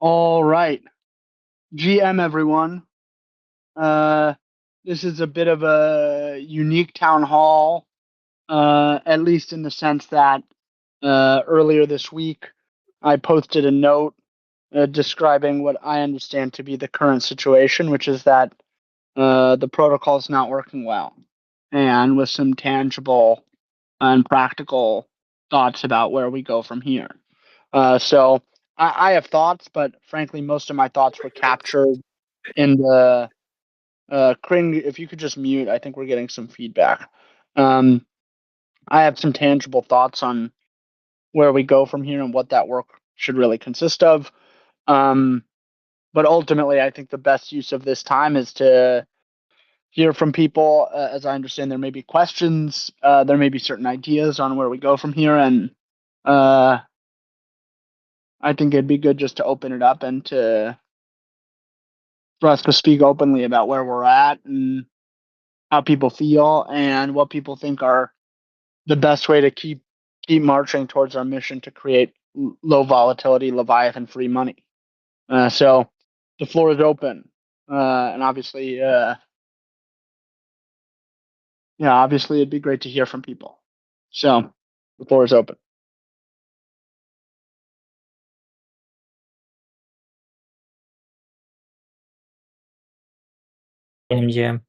All right, GM everyone. Uh, this is a bit of a unique town hall, at least in the sense that earlier this week I posted a note describing what I understand to be the current situation, which is that the protocol is not working well, and with some tangible and practical thoughts about where we go from here. So I have thoughts, but frankly, most of my thoughts were captured in the Kring. If you could just mute, I think we're getting some feedback. Um, I have some tangible thoughts on where we go from here and what that work should really consist of. Um, but ultimately, I think the best use of this time is to hear from people. As I understand, there may be questions, there may be certain ideas on where we go from here, and uh, I think it'd be good just to open it up and for us to speak openly about where we're at and how people feel and what people think are the best way to keep marching towards our mission to create low volatility Leviathan free money. So the floor is open, and obviously it'd be great to hear from people. So the floor is open. MGM.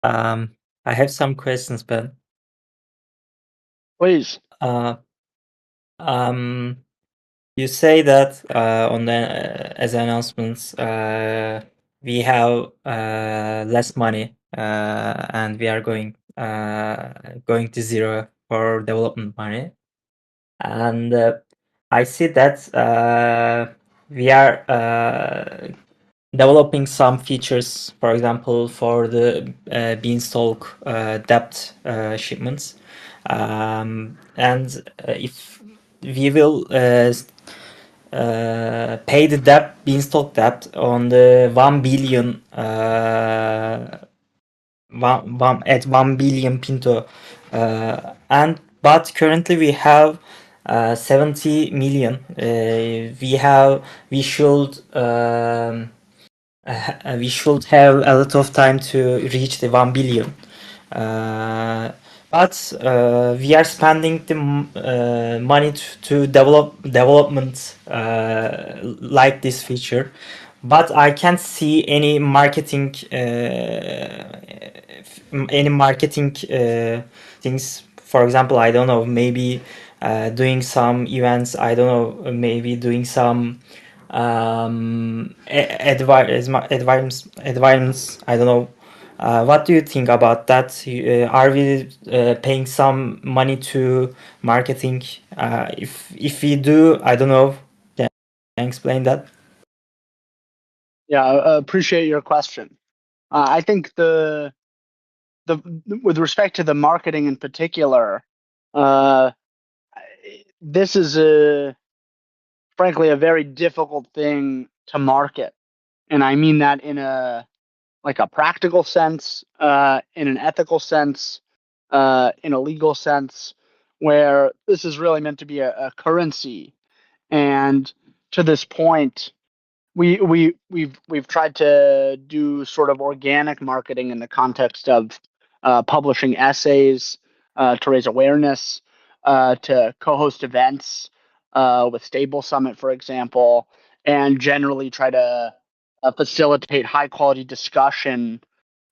I have some questions, but Please. uh, um, you say that on the as announcements, we have less money, and we are going to zero for development money, and I see that we are developing some features, for example, for the Beanstalk debt shipments. And if we will pay the debt, Beanstalk debt, on the 1 billion, at 1 billion Pinto, but currently we have 70 million. We should we should have a lot of time to reach the 1 billion. But we are spending the money to develop development like this feature. But I can't see any marketing things. For example, I don't know, maybe doing some events. I don't know, maybe doing some advice. I don't know. What do you think about that? Are we paying some money to marketing? If we do, I don't know. Can you explain that? Yeah, I appreciate your question. I think the with respect to the marketing in particular, uh, this is frankly a very difficult thing to market, and I mean that in a practical sense, in an ethical sense, in a legal sense, where this is really meant to be a currency. And to this point, we've tried to do sort of organic marketing in the context of publishing essays to raise awareness, to co-host events with Stable Summit, for example, and generally try to facilitate high quality discussion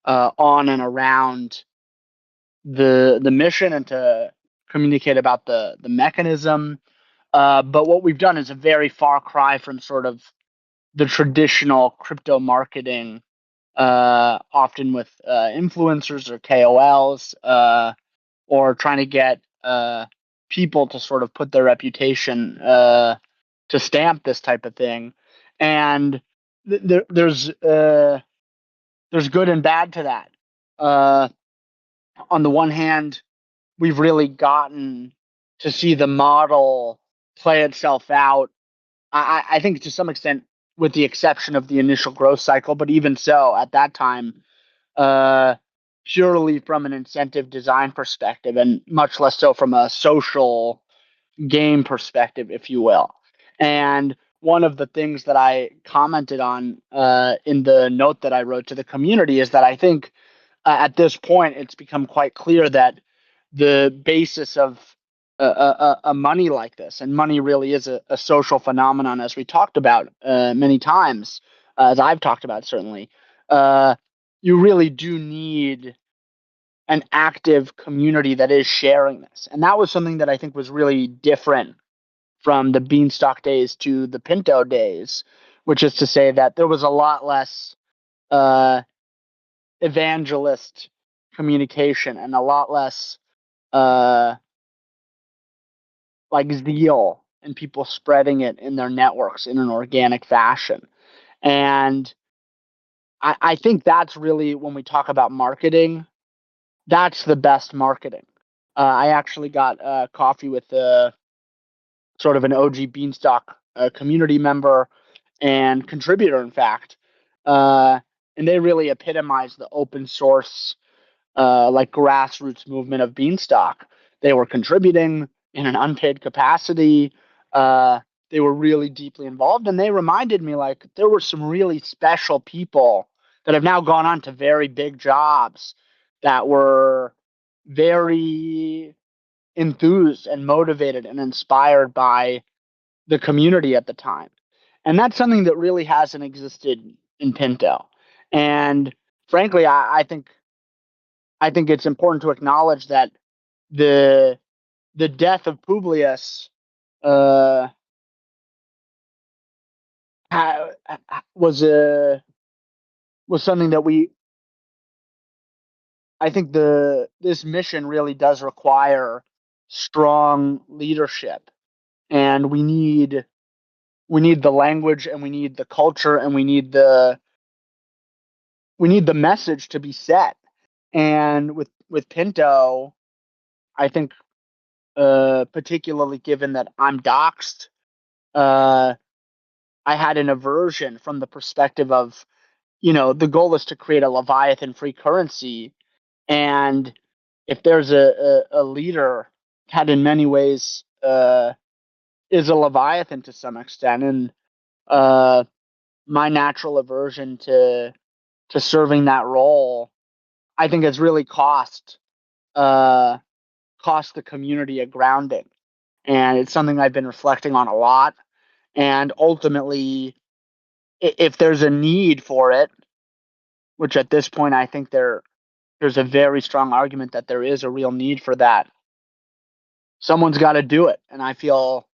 on and around the mission and to communicate about the mechanism. But what we've done is a very far cry from sort of the traditional crypto marketing, often with influencers or KOLs, or trying to get people to sort of put their reputation to stamp this type of thing. And there's good and bad to that. On the one hand, we've really gotten to see the model play itself out. I think to some extent, with the exception of the initial growth cycle, but even so, at that time, uh, purely from an incentive design perspective, and much less so from a social game perspective, if you will. And one of the things that I commented on in the note that I wrote to the community is that I think at this point it's become quite clear that the basis of a money like this, and money really is a social phenomenon, as we talked about many times, as I've talked about certainly. You really do need an active community that is sharing this, and that was something that I think was really different from the Beanstalk days to the Pinto days, which is to say that there was a lot less uh, evangelist communication and a lot less uh, like zeal and people spreading it in their networks in an organic fashion. And I think that's really, when we talk about marketing, that's the best marketing. I actually got coffee with sort of an OG Beanstalk community member and contributor, in fact. Uh, and they really epitomize the open source, like grassroots movement of Beanstalk. They were contributing in an unpaid capacity. Uh, they were really deeply involved, and they reminded me like there were some really special people that have now gone on to very big jobs that were very enthused and motivated and inspired by the community at the time. And that's something that really hasn't existed in Pinto. And frankly, I think it's important to acknowledge that the the death of Publius uh, was a was something that we I think the this mission really does require strong leadership, and we need the language, and we need the culture, and we need the message to be set. And with Pinto, I think particularly given that I'm doxxed, uh, I had an aversion from the perspective of, the goal is to create a Leviathan free currency. And if there's a leader that in many ways is a Leviathan to some extent, and uh, my natural aversion to serving that role, I think has really uh, cost the community a grounding. And it's something I've been reflecting on a lot. And ultimately, if there's a need for it, which at this point I think there's a very strong argument that there is a real need for that, someone's got to do it. And I feel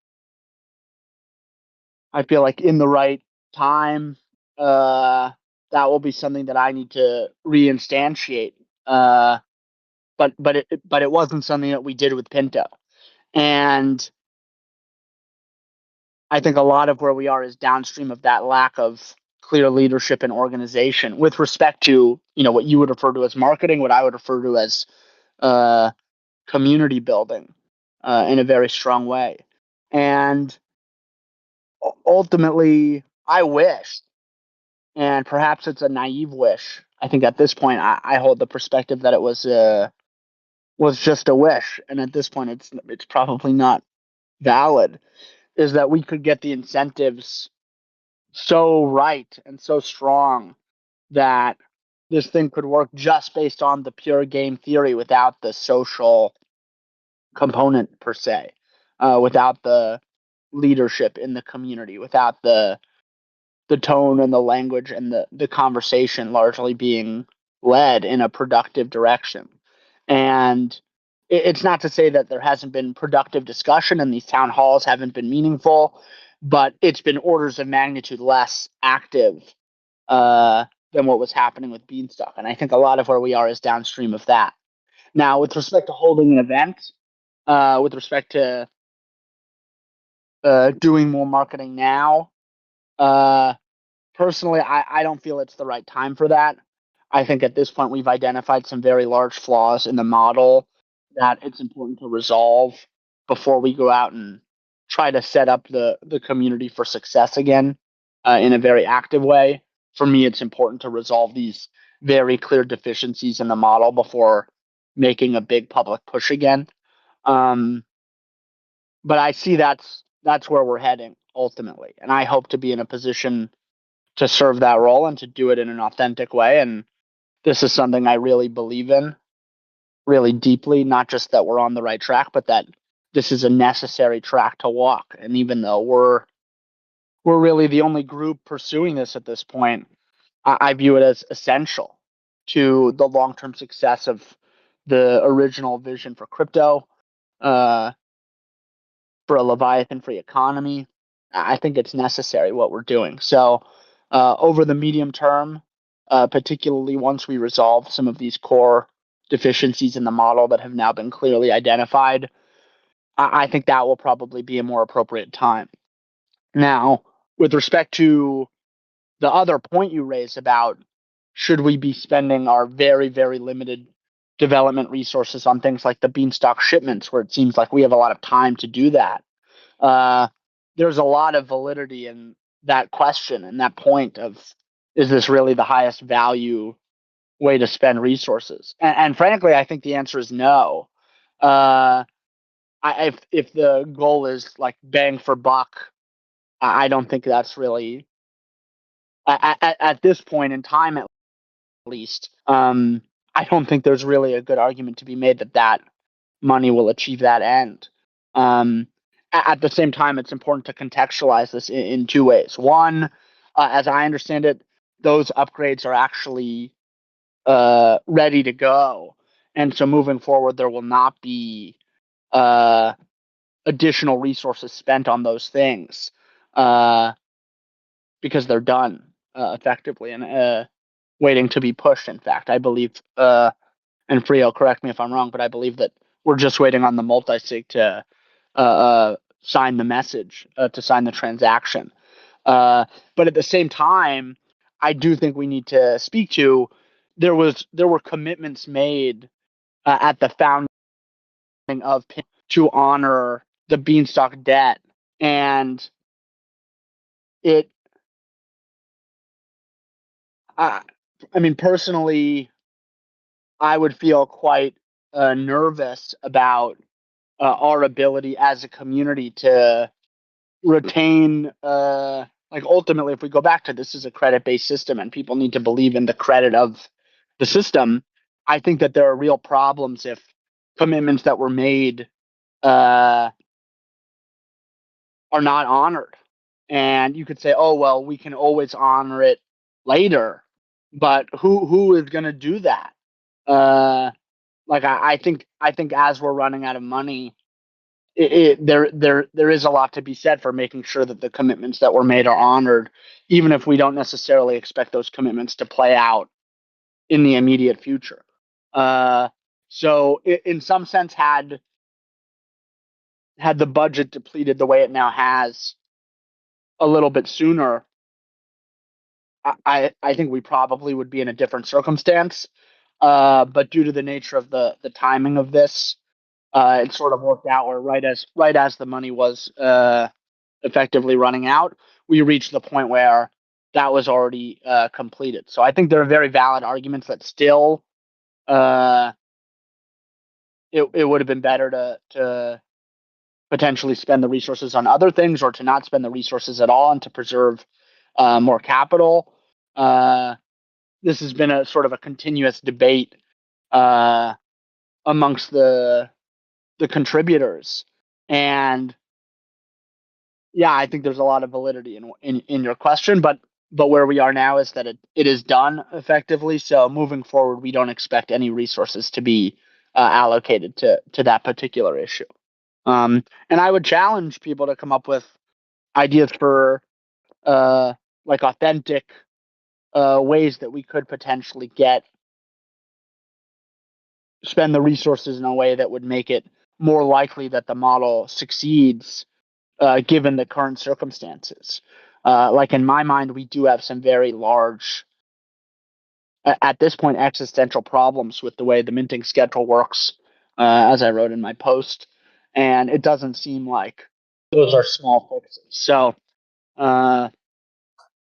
like in the right time, uh, that will be something that I need to reinstantiate. But it wasn't something that we did with Pinto. And I think a lot of where we are is downstream of that lack of clear leadership and organization with respect to, what you would refer to as marketing, what I would refer to as uh, community building in a very strong way. And ultimately, I wish, and perhaps it's a naive wish. I think at this point, I hold the perspective that it was just a wish, and at this point, it's probably not valid. Is that we could get the incentives so right and so strong that this thing could work just based on the pure game theory without the social component per se, without the leadership in the community, without the tone and the language and the conversation largely being led in a productive direction. And it's not to say that there hasn't been productive discussion and these town halls haven't been meaningful, but it's been orders of magnitude less active than what was happening with Beanstalk. And I think a lot of where we are is downstream of that. Now, with respect to holding an event, with respect to doing more marketing now, uh, personally, I don't feel it's the right time for that. I think at this point we've identified some very large flaws in the model that it's important to resolve before we go out and try to set up the community for success again in a very active way. For me, it's important to resolve these very clear deficiencies in the model before making a big public push again. Um, but I see that's where we're heading. ultimately. And I hope to be in a position to serve that role and to do it in an authentic way. And this is something I really believe in, really deeply, not just that we're on the right track, but that this is a necessary track to walk. And even though we're really the only group pursuing this at this point, I view it as essential to the long-term success of the original vision for crypto, uh, for a Leviathan-free economy. I think it's necessary what we're doing. So, over the medium term, particularly once we resolve some of these core deficiencies in the model that have now been clearly identified, I think that will probably be a more appropriate time. Now, with respect to the other point you raised about should we be spending our very, very limited development resources on things like the Beanstalk shipments, where it seems like we have a lot of time to do that. Uh, there's a lot of validity in that question and that point of, is this really the highest value way to spend resources? And frankly, I think the answer is no. If the goal is like bang for buck, I don't think that's really at this point in time, at least. I don't think there's really a good argument to be made that that money will achieve that end. Um, at the same time, it's important to contextualize this in two ways. One, as I understand it, those upgrades are actually ready to go, and so moving forward, there will not be uh, additional resources spent on those things uh, because they're done effectively and waiting to be pushed. In fact, I believe, and Frio, correct me if I'm wrong, but I believe that we're just waiting on the multi-sig to sign the message, to sign the transaction. But at the same time, I do think we need to speak to there were commitments made at the founding of Pinto to honor the Beanstalk debt, and it. I, I mean, personally, I would feel quite nervous about our ability as a community to retain like ultimately if we go back to this is a credit based system and people need to believe in the credit of the system. I think that there are real problems if commitments that were made uh, are not honored. And you could say, oh well, we can always honor it later, but who is going to do that? uh, like I think as we're running out of money, there is a lot to be said for making sure that the commitments that were made are honored, even if we don't necessarily expect those commitments to play out in the immediate future. Uh, so in some sense, had the budget depleted the way it now has a little bit sooner, I think we probably would be in a different circumstance. But due to the nature of the timing of this, it sort of worked out where right as the money was effectively running out, we reached the point where that was already completed. So I think there are very valid arguments that still uh, it would have been better to potentially spend the resources on other things or to not spend the resources at all and to preserve more capital. Uh, this has been a sort of a continuous debate uh, amongst the contributors, and yeah, I think there's a lot of validity in your question, but where we are now is that it is done effectively. So moving forward, we don't expect any resources to be allocated to that particular issue. And I would challenge people to come up with ideas for uh, like authentic ways that we could potentially spend the resources in a way that would make it more likely that the model succeeds given the current circumstances. Like in my mind, we do have some very large, at this point, existential problems with the way the minting schedule works, as I wrote in my post, and it doesn't seem like those are small fixes. So, but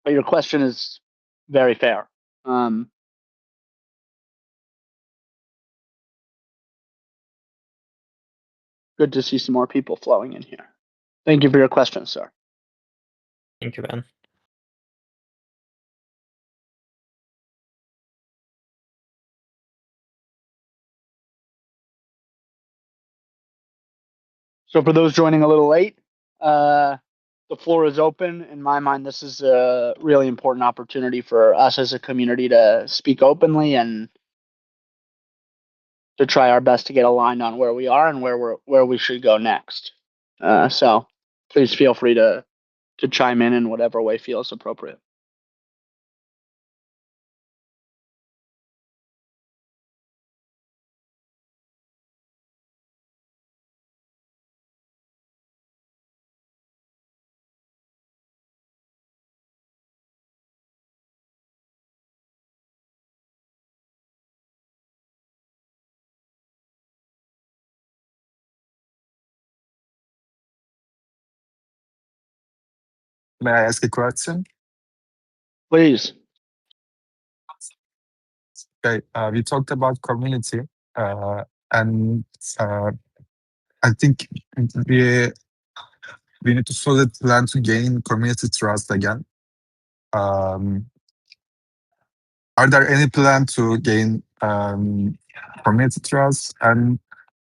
your question is very fair. Um, Good to see some more people flowing in here. Thank you for your question, sir. Thank you, Ben. So for those joining a little late, the floor is open. In my mind, this is a really important opportunity for us as a community to speak openly and to try our best to get aligned on where we are and where we should go next. So please feel free to chime in whatever way feels appropriate. May I ask a question? Please. Okay, we talked about community, and I think we we need to solid plan to gain community trust again. Um, are there any plan to gain community trust? And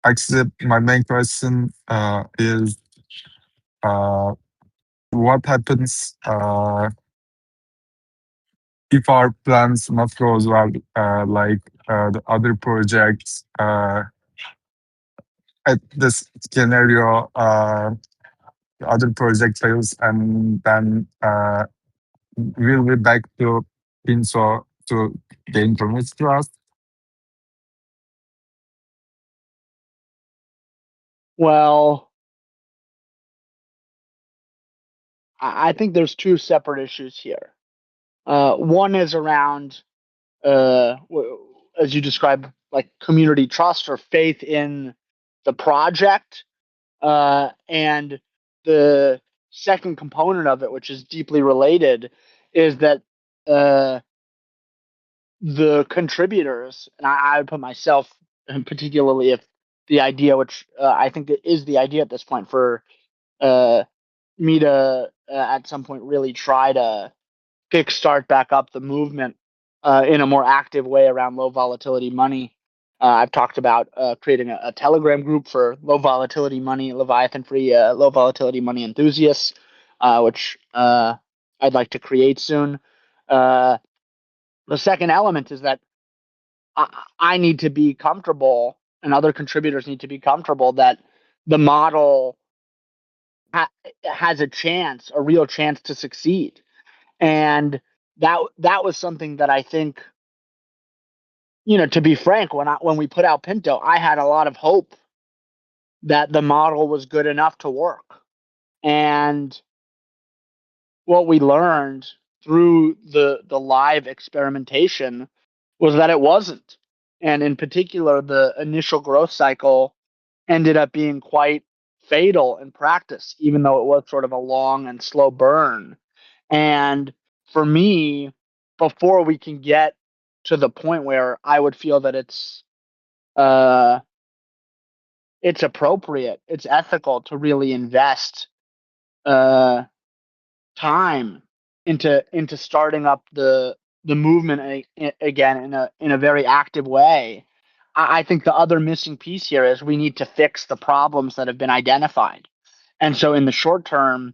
actually, my main question is what happens if our plans not go as well, like the other projects? At this scenario, the other project fails, and then we'll be back to Pinto to gain community trust. Well, I think there's two separate issues here. One is around, as you described, like community trust or faith in the project. And the second component of it, which is deeply related, is that the contributors, and I would put myself, and particularly if the idea, which I think it is the idea at this point, for uh, me to at some point really try to kickstart back up the movement in a more active way around low volatility money. I've talked about creating a Telegram group for low volatility money, Leviathan free low volatility money enthusiasts, which I'd like to create soon. The second element is that I need to be comfortable, and other contributors need to be comfortable that the model has a chance, a real chance to succeed. And that was something that I think, to be frank, when we put out Pinto, I had a lot of hope that the model was good enough to work. And what we learned through the live experimentation was that it wasn't. And in particular, the initial growth cycle ended up being quite fatal in practice, even though it was sort of a long and slow burn. And for me, before we can get to the point where I would feel that uh, it's appropriate, it's ethical to really invest uh, time into starting up the movement again in a very active way. I think the other missing piece here is we need to fix the problems that have been identified. And so in the short term,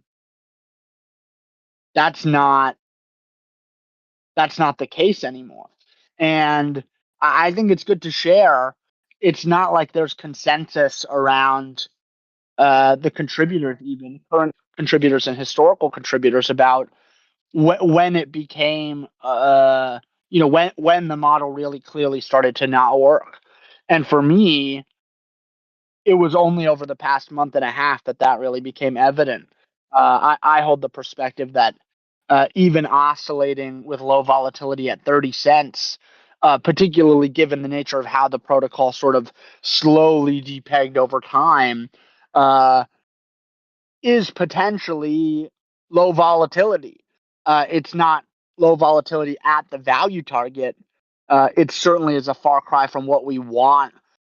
that's not the case anymore. And I think it's good to share. It's not like there's consensus around the contributors, even current contributors and historical contributors, about when it became, when the model really clearly started to not work. And for me, it was only over the past month and a half that really became evident. I hold the perspective that even oscillating with low volatility at 30 cents, particularly given the nature of how the protocol sort of slowly depegged over time, uh, is potentially low volatility. It's not low volatility at the value target. It certainly is a far cry from what we want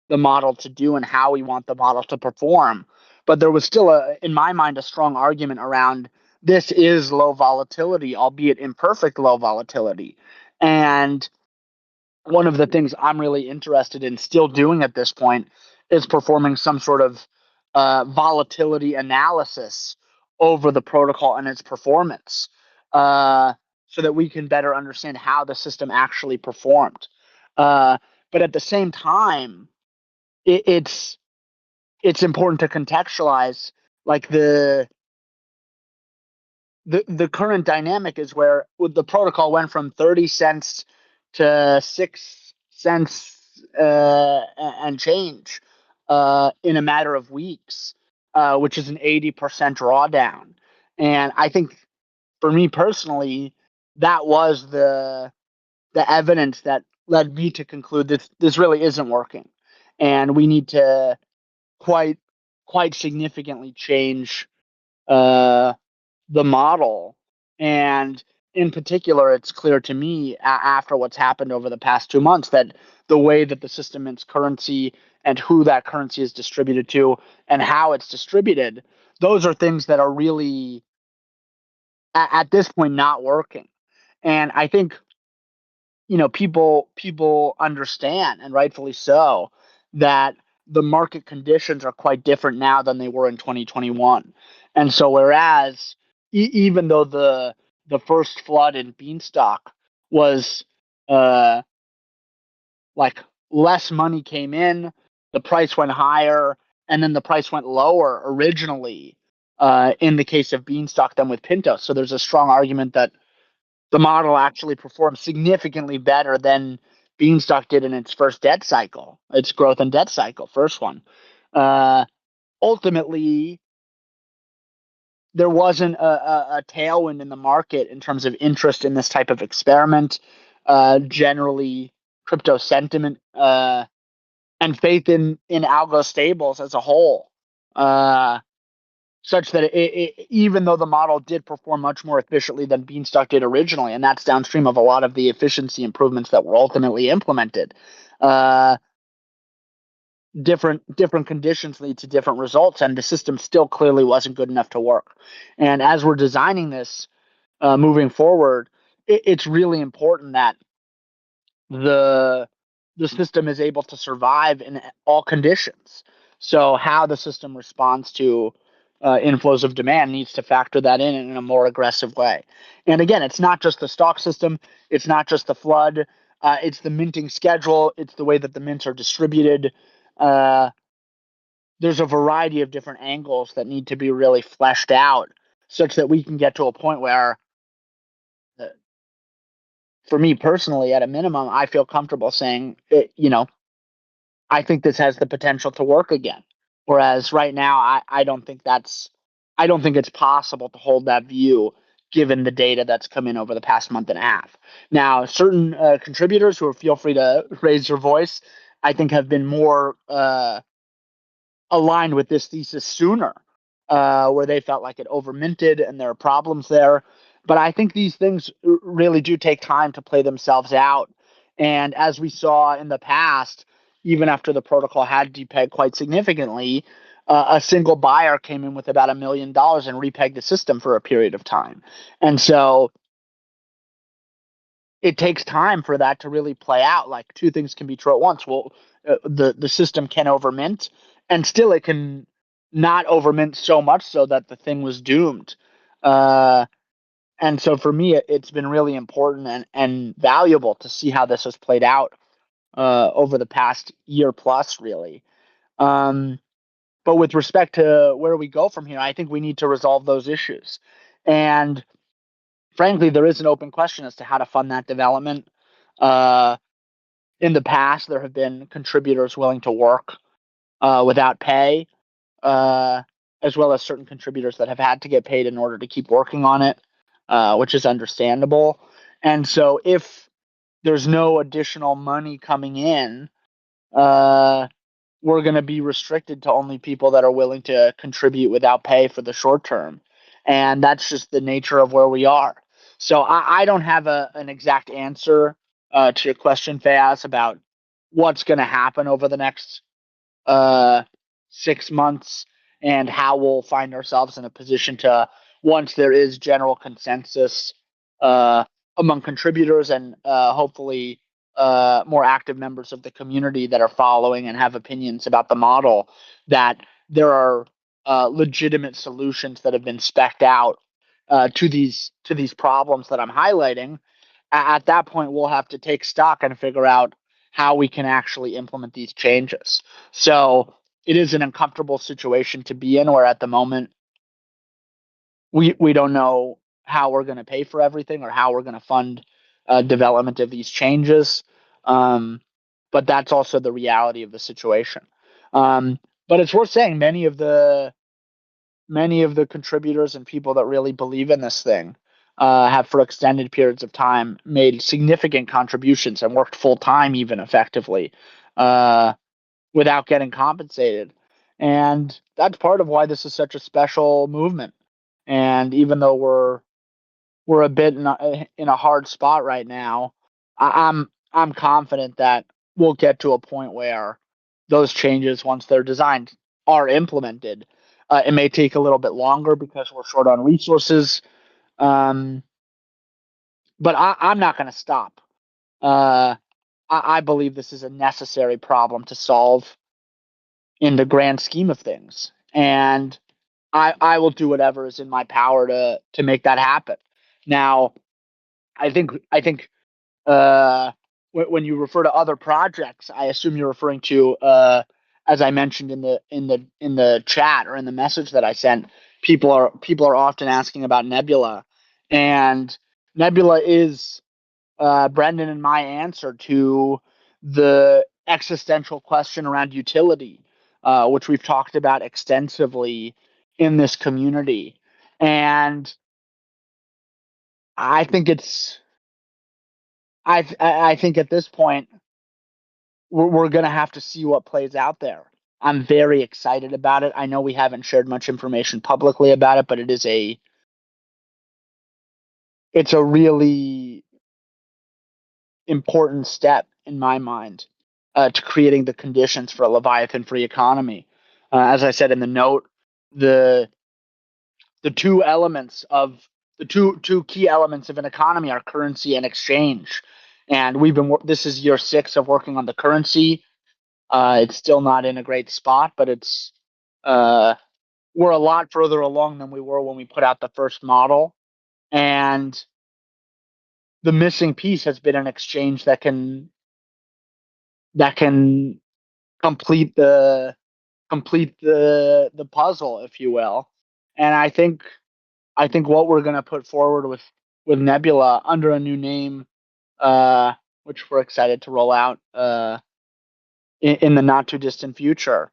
the model to do and how we want the model to perform. But there was still, in my mind, a strong argument around this is low volatility, albeit imperfect low volatility. And one of the things I'm really interested in still doing at this point is performing some sort of volatility analysis over the protocol and its performance, so that we can better understand how the system actually performed. But at the same time, it's important to contextualize, like, the current dynamic is where the protocol went from 30 cents to 6 cents and change in a matter of weeks, which is an 80% drawdown. And I think, for me personally, that was the evidence that led me to conclude that this really isn't working, and we need to quite significantly change uh, the model. And in particular, it's clear to me after what's happened over the past 2 months that the way that the system mints currency and who that currency is distributed to and how it's distributed, those are things that are really at this point not working. And I think, people understand, and rightfully so, that the market conditions are quite different now than they were in 2021. And so, whereas even though the first flood in Beanstalk was uh like less money came in, the price went higher, and then the price went lower originally in the case of Beanstalk than with Pinto. So there's a strong argument that the model actually performed significantly better than Beanstalk did in its first debt cycle, its growth and debt cycle, first one. Uh, Ultimately, there wasn't a tailwind in the market in terms of interest in this type of experiment. Generally, crypto sentiment and faith in algo stables as a whole, such that even though the model did perform much more efficiently than Beanstalk did originally, and that's downstream of a lot of the efficiency improvements that were ultimately implemented, uh, different conditions lead to different results, and the system still clearly wasn't good enough to work. And as we're designing this moving forward, it's really important that the the system is able to survive in all conditions. So how the system responds to inflows of demand needs to factor that in a more aggressive way. And again, it's not just the stock system, it's not just the flood, it's the minting schedule, it's the way that the mints are distributed. Uh, there's a variety of different angles that need to be really fleshed out, such that we can get to a point where, uh, for me personally, at a minimum, I feel comfortable saying, I think this has the potential to work again. Whereas right now, I don't think I don't think it's possible to hold that view given the data that's come in over the past month and a half. Now, certain contributors who feel free to raise your voice, I think have been more aligned with this thesis sooner, where they felt like it overminted and there are problems there. But I think these things really do take time to play themselves out. And as we saw in the past, even after the protocol had depegged quite significantly, a single buyer came in with about $1 million and repegged the system for a period of time. And so it takes time for that to really play out. Like, two things can be true at once. Well, the system can overmint, and still it can not overmint so much so that the thing was doomed. And so for me, it's been really important and valuable to see how this has played out over the past year plus, really. But with respect to where we go from here, I think we need to resolve those issues. And frankly, there is an open question as to how to fund that development. Uh, in the past, there have been contributors willing to work without pay, uh, as well as certain contributors that have had to get paid in order to keep working on it, which is understandable. And so, if there's no additional money coming in, uh, we're going to be restricted to only people that are willing to contribute without pay for the short term. And that's just the nature of where we are. So I don't have an exact answer to your question, Fayaz, about what's going to happen over the next 6 months and how we'll find ourselves in a position to once there is general consensus among contributors and hopefully more active members of the community that are following and have opinions about the model, that there are legitimate solutions that have been specced out to these problems that I'm highlighting. At that point, we'll have to take stock and figure out how we can actually implement these changes. So it is an uncomfortable situation to be in, where at the moment we don't know how we're going to pay for everything or how we're going to fund development of these changes. But that's also the reality of the situation. But it's worth saying many of the contributors and people that really believe in this thing have for extended periods of time made significant contributions and worked full time, even effectively, without getting compensated. And that's part of why this is such a special movement. And even though we're a bit in a hard spot right now, I'm confident that we'll get to a point where those changes, once they're designed, are implemented. It may take a little bit longer because we're short on resources, but I'm not going to stop. I believe this is a necessary problem to solve in the grand scheme of things, and I will do whatever is in my power to make that happen. Now, I think when you refer to other projects, I assume you're referring to, as I mentioned in the chat or in the message that I sent. People are often asking about Nebula, and Nebula is Brendan and my answer to the existential question around utility, which we've talked about extensively in this community. And I think I think at this point we're going to have to see what plays out there. I'm very excited about it. I know we haven't shared much information publicly about it, but it's a really important step in my mind to creating the conditions for a Leviathan-free economy. As I said in the note, the two elements of the two key elements of an economy are currency and exchange. And this is year 6 of working on the currency. It's still not in a great spot, but we're a lot further along than we were when we put out the first model. And the missing piece has been an exchange that can complete the puzzle, if you will. And I think what we're going to put forward with Nebula under a new name, which we're excited to roll out in the not too distant future,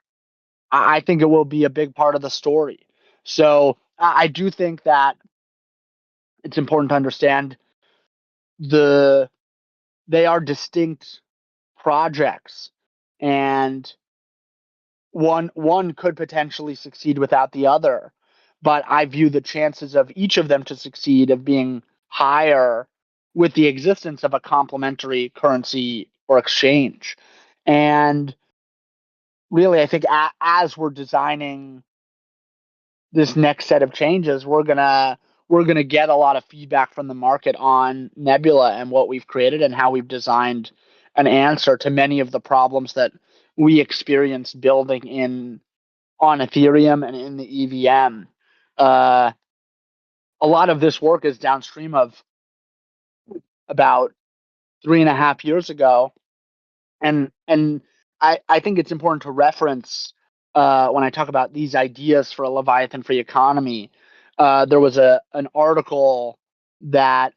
I think it will be a big part of the story. So I do think that it's important to understand they are distinct projects, and one could potentially succeed without the other, but I view the chances of each of them to succeed of being higher with the existence of a complementary currency or exchange. And really, I think as we're designing this next set of changes, we're gonna get a lot of feedback from the market on Nebula and what we've created and how we've designed an answer to many of the problems that we experienced building on Ethereum and in the EVM. A lot of this work is downstream of about 3.5 years ago, and I think it's important to reference when I talk about these ideas for a Leviathan-free economy. There was an article that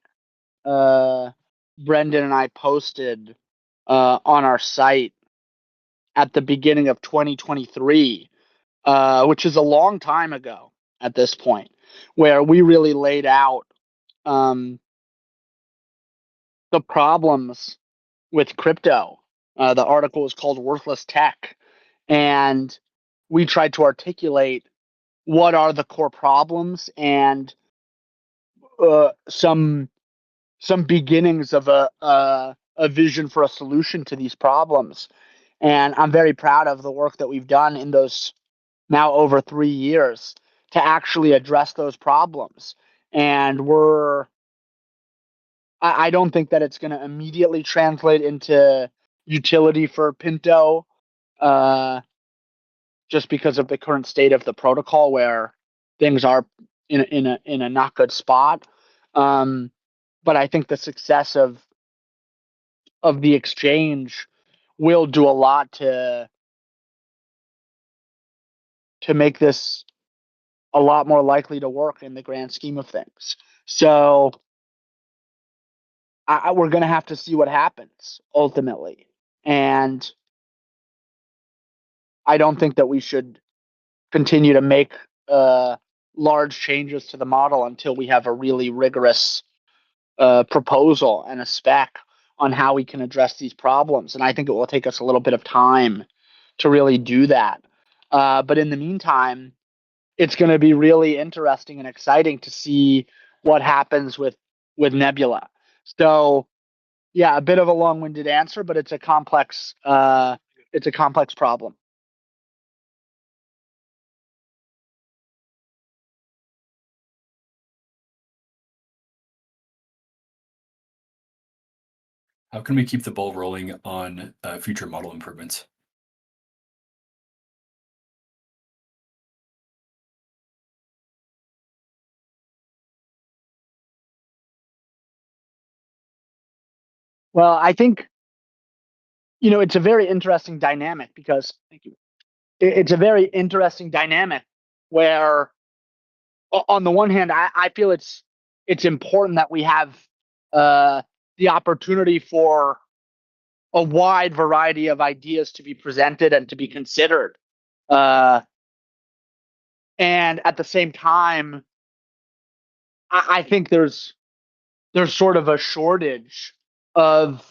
Brendan and I posted on our site at the beginning of 2023, which is a long time ago at this point, where we really laid out the problems with crypto. The article is called Worthless Tech, and we tried to articulate what are the core problems and some beginnings of a vision for a solution to these problems. And I'm very proud of the work that we've done in those now over 3 years to actually address those problems. And I don't think that it's going to immediately translate into utility for Pinto, just because of the current state of the protocol where things are in a not good spot. But I think the success of the exchange will do a lot to make this a lot more likely to work in the grand scheme of things. So we're going to have to see what happens ultimately. And I don't think that we should continue to make large changes to the model until we have a really rigorous proposal and a spec on how we can address these problems. And I think it will take us a little bit of time to really do that. But in the meantime, it's going to be really interesting and exciting to see what happens with Nebula. So, yeah, a bit of a long-winded answer, but it's a complex problem. How can we keep the ball rolling on future model improvements? Well, I think, it's a very interesting dynamic because thank you. It's a very interesting dynamic where, on the one hand, I feel it's important that we have the opportunity for a wide variety of ideas to be presented and to be considered. And at the same time, I think there's sort of a shortage of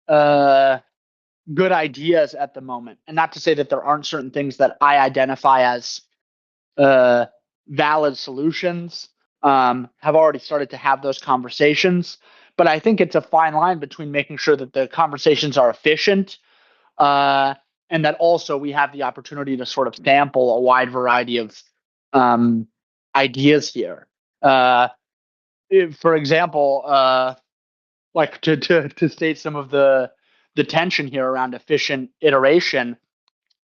good ideas at the moment. And not to say that there aren't certain things that I identify as valid solutions, have already started to have those conversations. But I think it's a fine line between making sure that the conversations are efficient, and that also we have the opportunity to sort of sample a wide variety of ideas here. For example, like to state some of the tension here around efficient iteration,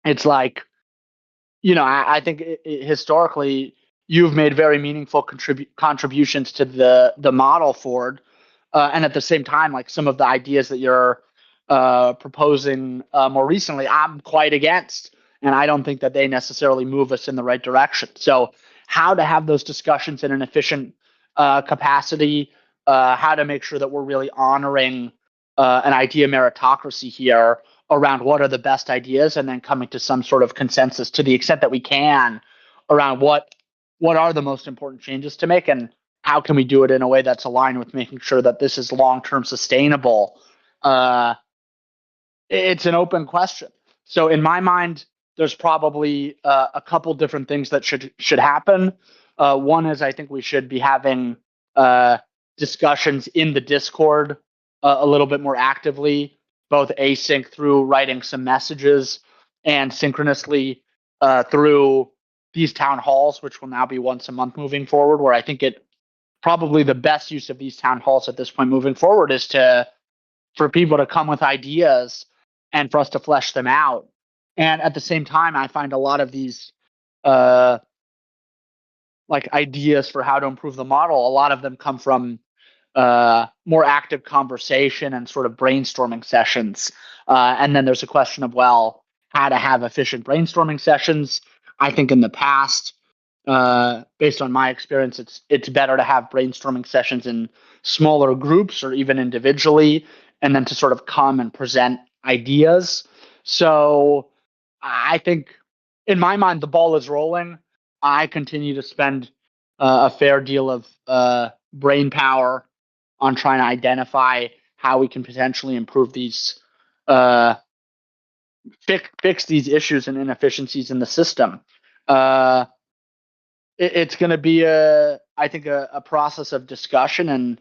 it's like, I think historically you've made very meaningful contributions to the model, Ford, and at the same time, like some of the ideas that you're proposing more recently, I'm quite against, and I don't think that they necessarily move us in the right direction. So, how to have those discussions in an efficient capacity, how to make sure that we're really honoring an idea meritocracy here around what are the best ideas, and then coming to some sort of consensus to the extent that we can around what are the most important changes to make, and how can we do it in a way that's aligned with making sure that this is long-term sustainable. It's an open question. So in my mind, there's probably a couple different things that should happen. One is I think we should be having discussions in the Discord a little bit more actively, both async through writing some messages and synchronously through these town halls, which will now be once a month moving forward, where I think probably the best use of these town halls at this point moving forward is for people to come with ideas and for us to flesh them out. And at the same time, I find a lot of these like ideas for how to improve the model, a lot of them come from more active conversation and sort of brainstorming sessions. And then there's a question of, well, how to have efficient brainstorming sessions. I think in the past, based on my experience, it's better to have brainstorming sessions in smaller groups or even individually, and then to sort of come and present ideas. So I think, in my mind, the ball is rolling. I continue to spend a fair deal of brain power on trying to identify how we can potentially improve these, fix these issues and inefficiencies in the system. It's going to be I think a process of discussion, and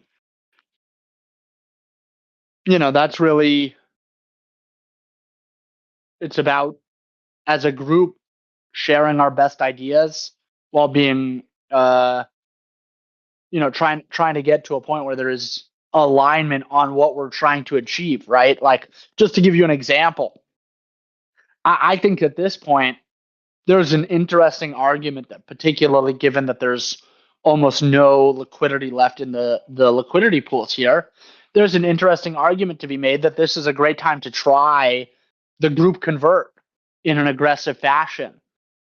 that's really, it's about, as a group, sharing our best ideas while being trying to get to a point where there is alignment on what we're trying to achieve, right? Like, just to give you an example, I think at this point there's an interesting argument that, particularly given that there's almost no liquidity left in the liquidity pools here, there's an interesting argument to be made that this is a great time to try the group convert in an aggressive fashion,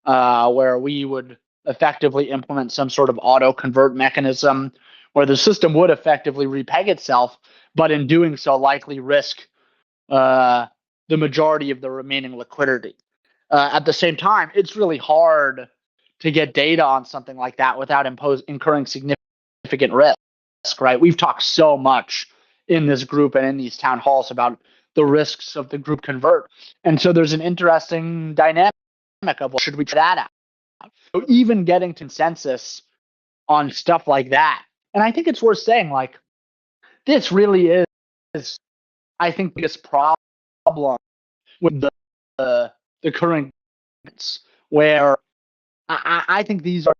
where we would effectively implement some sort of auto convert mechanism where the system would effectively repeg itself, but in doing so likely risk the majority of the remaining liquidity. At the same time, it's really hard to get data on something like that without incurring significant risk, right? We've talked so much in this group and in these town halls about the risks of the group convert. And so there's an interesting dynamic of, well, should we try that out? So even getting consensus on stuff like that. And I think it's worth saying, like, this really is, I think, the biggest problem with the current, where I think these are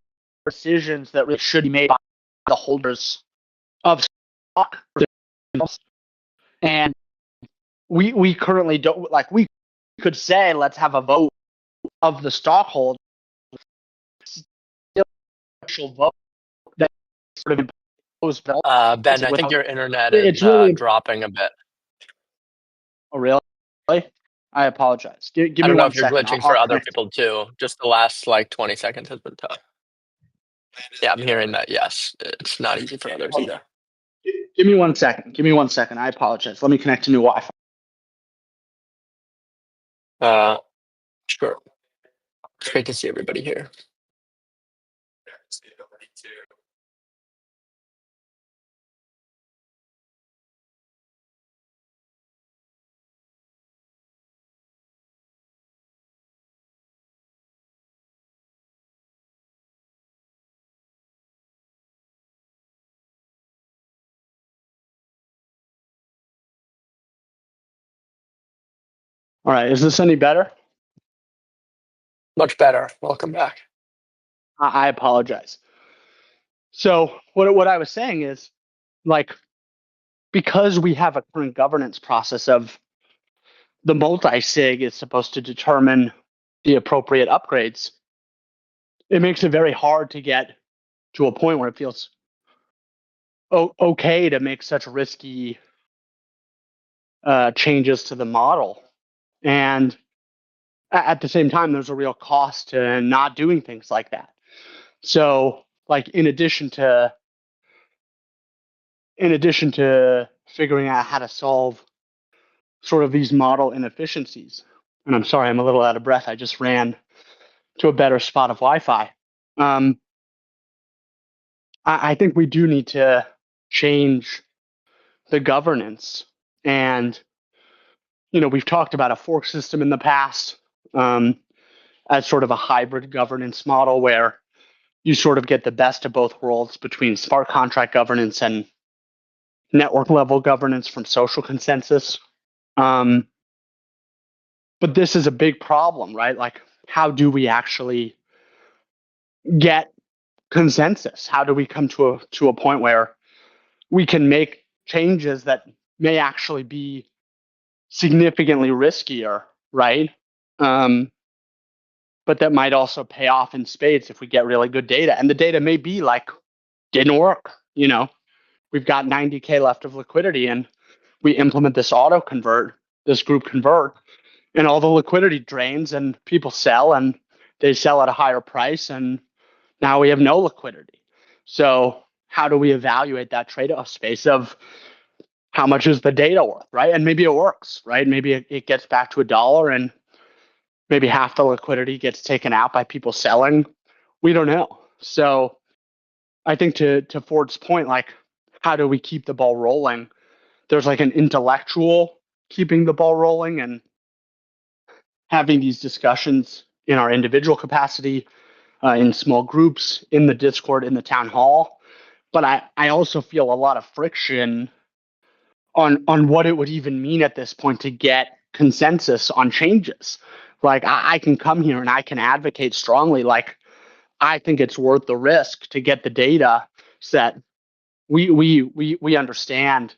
decisions that really should be made by the holders of stock. And we currently don't, like, we could say, let's have a vote of the stockholders, vote that sort of imposed. Ben, I think your internet It's is really dropping a bit. Oh, really? I apologize. Give me I don't know one if you're second. glitching I'll for other connect. people too. Just the last like 20 seconds has been tough. Yeah, I'm hearing that. Yes, it's not easy for others either. Give me 1 second. Give me 1 second. I apologize. Let me connect to new Wi-Fi. Sure. It's great to see everybody here. All right. Is this any better? Much better. Welcome back. I apologize. So what I was saying is, like, because we have a current governance process of the multi-sig is supposed to determine the appropriate upgrades, it makes it very hard to get to a point where it feels okay to make such risky changes to the model. And at the same time, there's a real cost to not doing things like that. So, like, in addition to figuring out how to solve sort of these model inefficiencies, and I'm sorry, I'm a little out of breath. I just ran to a better spot of Wi-Fi. I think we do need to change the governance. And, we've talked about a fork system in the past, as sort of a hybrid governance model where you sort of get the best of both worlds between smart contract governance and network level governance from social consensus. But this is a big problem, right? Like, how do we actually get consensus? How do we come to a point where we can make changes that may actually be significantly riskier, right? But that might also pay off in spades if we get really good data. And the data may be like, didn't work. We've got 90K left of liquidity and we implement this auto convert, this group convert, and all the liquidity drains and people sell and they sell at a higher price. And now we have no liquidity. So how do we evaluate that trade-off space of how much is the data worth, right? And maybe it works, right? Maybe it gets back to $1 and maybe half the liquidity gets taken out by people selling. We don't know. So I think to Ford's point, like, how do we keep the ball rolling? There's like an intellectual keeping the ball rolling and having these discussions in our individual capacity, in small groups, in the Discord, in the town hall. But I also feel a lot of friction on what it would even mean at this point to get consensus on changes. Like, I can come here and I can advocate strongly, like, I think it's worth the risk to get the data set. We understand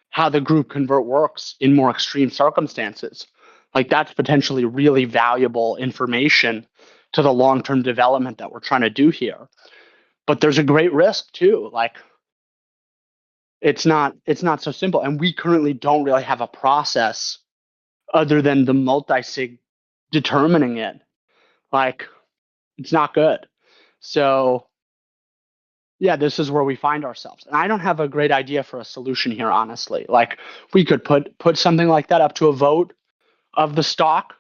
how the group convert works in more extreme circumstances. Like that's potentially really valuable information to the long-term development that we're trying to do here. But there's a great risk too. Like it's not so simple. And we currently don't really have a process other than the multi-sig determining it. Like it's not good. So yeah, this is where we find ourselves. And I don't have a great idea for a solution here, honestly. Like we could put something like that up to a vote of the stock,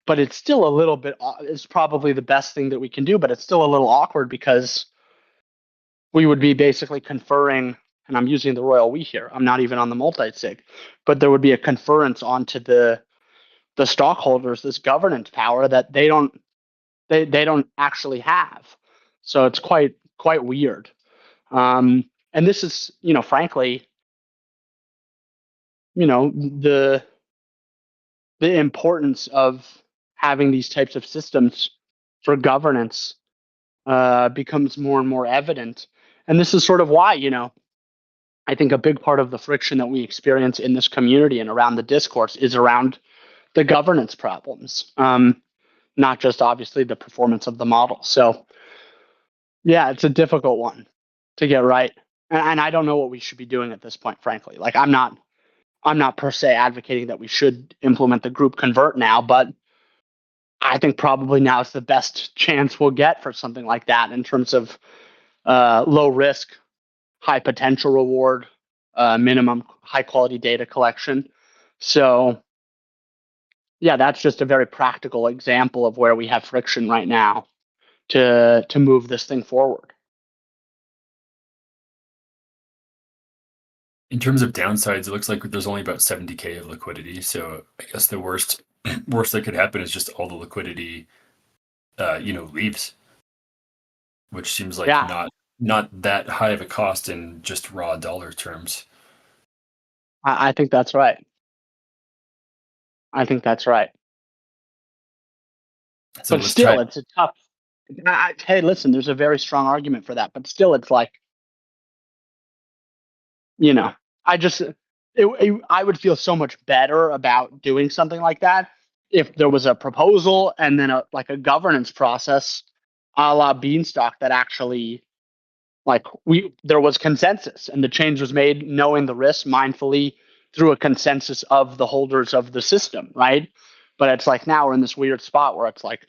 but it's still a little bit, it's probably the best thing that we can do, but it's still a little awkward because we would be basically conferring, and I'm using the royal we here, I'm not even on the multi-sig, but there would be a conference onto the stockholders, this governance power that they don't actually have. So it's quite weird. And this is, frankly, the importance of having these types of systems for governance becomes more and more evident. And this is sort of why, I think a big part of the friction that we experience in this community and around the discourse is around the governance problems, not just obviously the performance of the model. So yeah, it's a difficult one to get right. And I don't know what we should be doing at this point, frankly. Like I'm not per se advocating that we should implement the group convert now, but I think probably now is the best chance we'll get for something like that in terms of low risk, high potential reward, minimum high quality data collection. So yeah, that's just a very practical example of where we have friction right now to move this thing forward. In terms of downsides, it looks like there's only about 70K of liquidity. So I guess the worst that could happen is just all the liquidity, leaves, which seems like not that high of a cost in just raw dollar terms. I think that's right. So but still, it's a tough. Hey, listen, there's a very strong argument for that, but still, it's like, I would feel so much better about doing something like that if there was a proposal and then a governance process a la Beanstalk that actually there was consensus and the change was made knowing the risk mindfully through a consensus of the holders of the system, right? But it's like now we're in this weird spot where it's like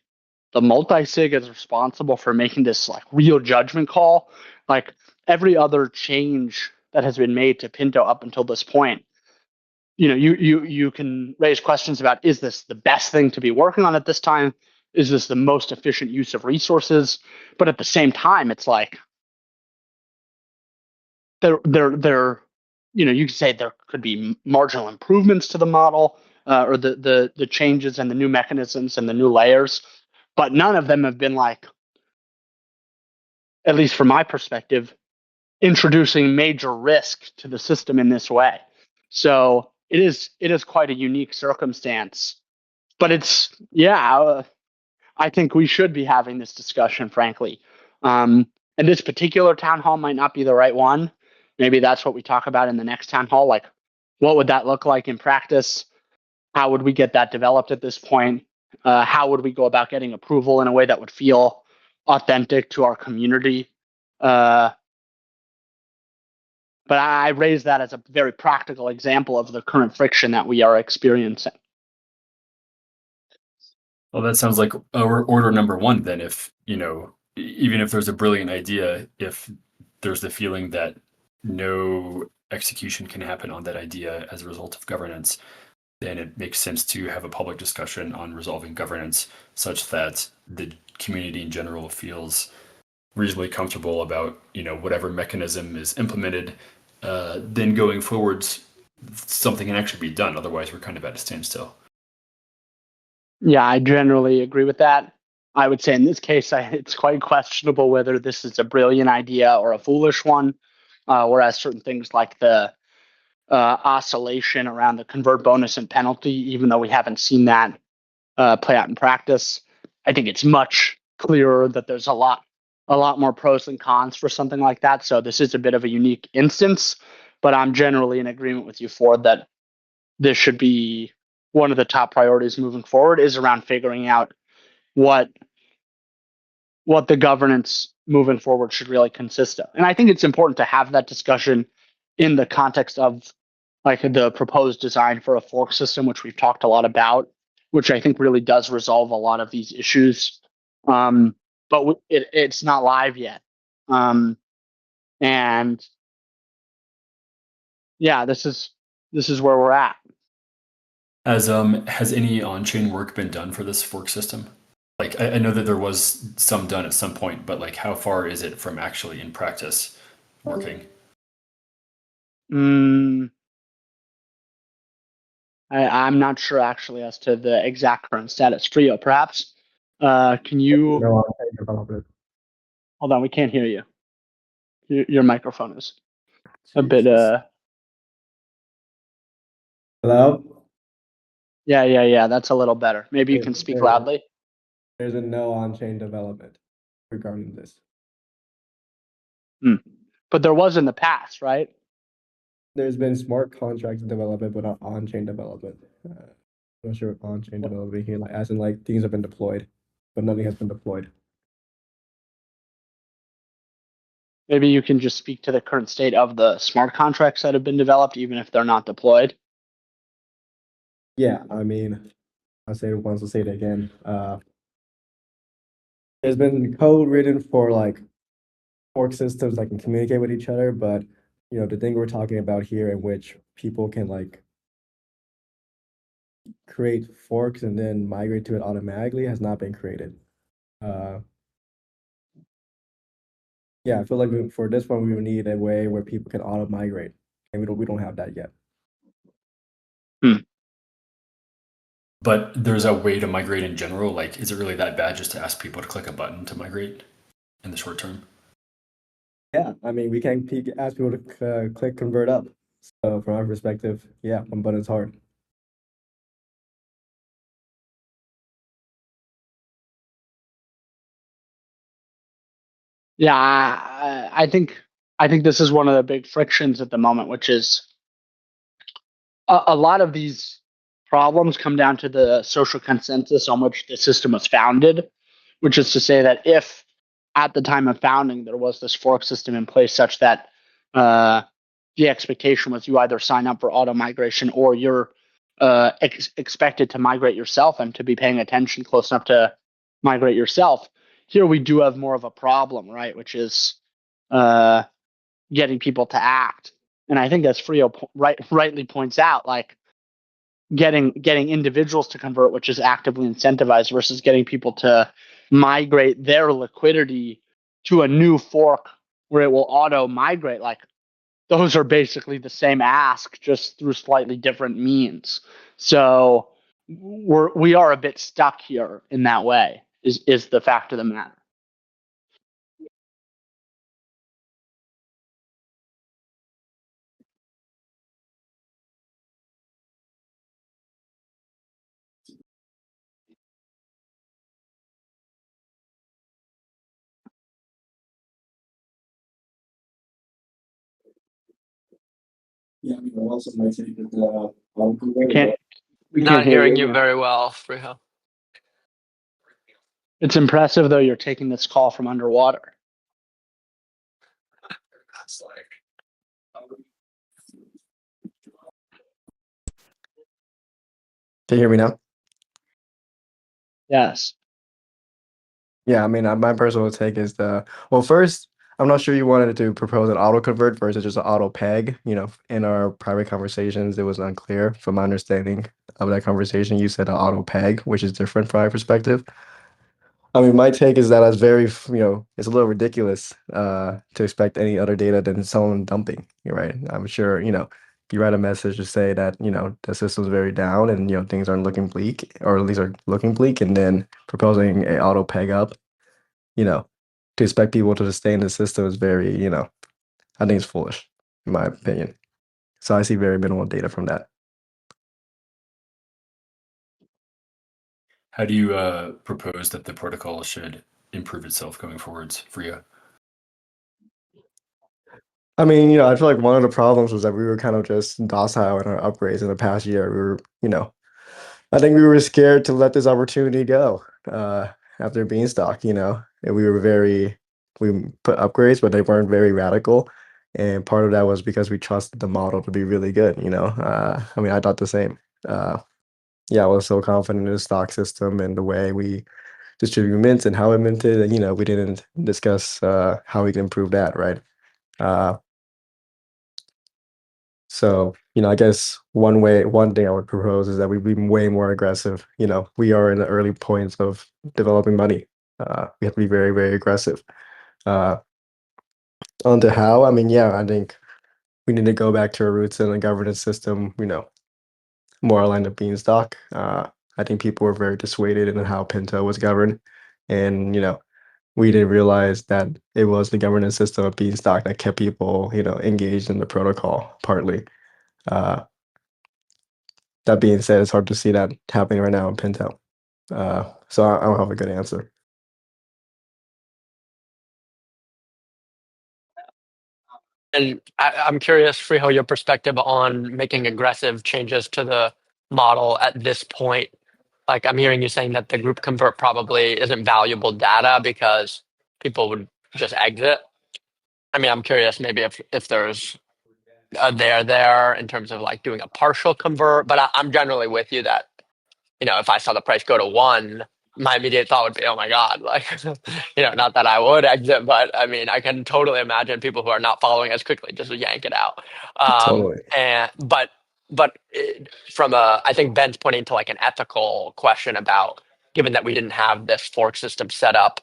the multi-sig is responsible for making this real judgment call. Like every other change that has been made to Pinto up until this point, you can raise questions about, is this the best thing to be working on at this time? Is this the most efficient use of resources? But at the same time, it's like you could say there could be marginal improvements to the model or the changes and the new mechanisms and the new layers, but none of them have been at least from my perspective, introducing major risk to the system in this way. So it is quite a unique circumstance, but I think we should be having this discussion, frankly. And this particular town hall might not be the right one. Maybe that's what we talk about in the next town hall. Like, what would that look like in practice? How would we get that developed at this point? How would we go about getting approval in a way that would feel authentic to our community? But I raise that as a very practical example of the current friction that we are experiencing. Well, that sounds like order number one then. If, even if there's a brilliant idea, if there's the feeling that no execution can happen on that idea as a result of governance, then it makes sense to have a public discussion on resolving governance such that the community in general feels reasonably comfortable about, whatever mechanism is implemented. Then going forwards, something can actually be done. Otherwise, we're kind of at a standstill. Yeah, I generally agree with that. I would say in this case, it's quite questionable whether this is a brilliant idea or a foolish one, whereas certain things like the oscillation around the convert bonus and penalty, even though we haven't seen that play out in practice, I think it's much clearer that there's a lot more pros than cons for something like that. So this is a bit of a unique instance, but I'm generally in agreement with you, Ford, that this should be one of the top priorities moving forward is around figuring out what the governance moving forward should really consist of. And I think it's important to have that discussion in the context of like the proposed design for a fork system, which we've talked a lot about, which I think really does resolve a lot of these issues. But it's not live yet. And yeah, this is where we're at. Has any on-chain work been done for this fork system? Like, I know that there was some done at some point, but like, how far is it from actually in practice working? I'm not sure actually as to the exact current status. Frio, perhaps can you? No on-chain development. Hold on, we can't hear you. Your microphone is a bit. Hello? Yeah. That's a little better. Maybe you can speak loudly. There's a no on-chain development regarding this. But there was in the past, right? There's been smart contracts development, but not on-chain development. I'm not sure what on-chain development here, like as in like things have been deployed, but nothing has been deployed. Maybe you can just speak to the current state of the smart contracts that have been developed, even if they're not deployed. Yeah, I mean, I'll say it once, I'll say it again. There's been code written for like fork systems that can communicate with each other, but you know, the thing we're talking about here in which people can like create forks and then migrate to it automatically has not been created. Yeah, I feel like for this one, we would need a way where people can auto migrate, and we don't have that yet. But there's a way to migrate in general. Like, is it really that bad just to ask people to click a button to migrate in the short term? Yeah, I mean, we can ask people to click convert up. So from our perspective, yeah, one button's hard. Yeah, I think this is one of the big frictions at the moment, which is a lot of these problems come down to the social consensus on which the system was founded, which is to say that if at the time of founding there was this fork system in place such that the expectation was you either sign up for auto migration or you're expected to migrate yourself and to be paying attention close enough to migrate yourself. Here we do have more of a problem, right? Which is getting people to act. And I think as Frio rightly points out, like getting individuals to convert, which is actively incentivized, versus getting people to migrate their liquidity to a new fork where it will auto migrate. Like those are basically the same ask, just through slightly different means. So we are a bit stuck here in that way. Is the fact of the matter. Yeah, I mean, also might say that We Not can't hear hearing you very well, Friho. It's impressive though. You're taking this call from underwater. That's like. Can you hear me now? Yes. Yeah, I mean, my personal take is well, first, I'm not sure you wanted to propose an auto convert versus just an auto peg. You know, in our private conversations, it was unclear from my understanding of that conversation. You said an auto peg, which is different from my perspective. I mean, my take is that that's very, you know, it's a little ridiculous to expect any other data than someone dumping. You're right. I'm sure, you know, you write a message to say that, you know, the system's very down and, you know, things aren't looking bleak, or at least are looking bleak, and then proposing a auto peg up, you know, to expect people to stay in the system is very, you know, I think it's foolish, in my opinion. So I see very minimal data from that. How do you propose that the protocol should improve itself going forwards for you? I mean, I feel like one of the problems was that we were kind of just docile in our upgrades in the past year. We were, I think we were scared to let this opportunity go after Beanstalk, and we put upgrades, but they weren't very radical. And part of that was because we trusted the model to be really good, I mean, I thought the same. Yeah, I was so confident in the stock system and the way we distribute mints and how it minted. And, we didn't discuss how we can improve that, right? So, I guess one thing I would propose is that we be way more aggressive. We are in the early points of developing money. We have to be very, very aggressive. On to how, I mean, yeah, I think we need to go back to our roots in a governance system, more aligned to Beanstalk. I think people were very dissuaded in how Pinto was governed. And, we didn't realize that it was the governance system of Beanstalk that kept people, engaged in the protocol partly. That being said, it's hard to see that happening right now in Pinto. So I don't have a good answer. And I'm curious, Friho, your perspective on making aggressive changes to the model at this point. Like, I'm hearing you saying that the group convert probably isn't valuable data because people would just exit. I mean, I'm curious maybe if there's a there in terms of like doing a partial convert, but I'm generally with you that, if I saw the price go to 1, my immediate thought would be, oh my God, like, not that I would exit, but I mean, I can totally imagine people who are not following as quickly just yank it out. Totally. But I think Ben's pointing to like an ethical question about, given that we didn't have this fork system set up,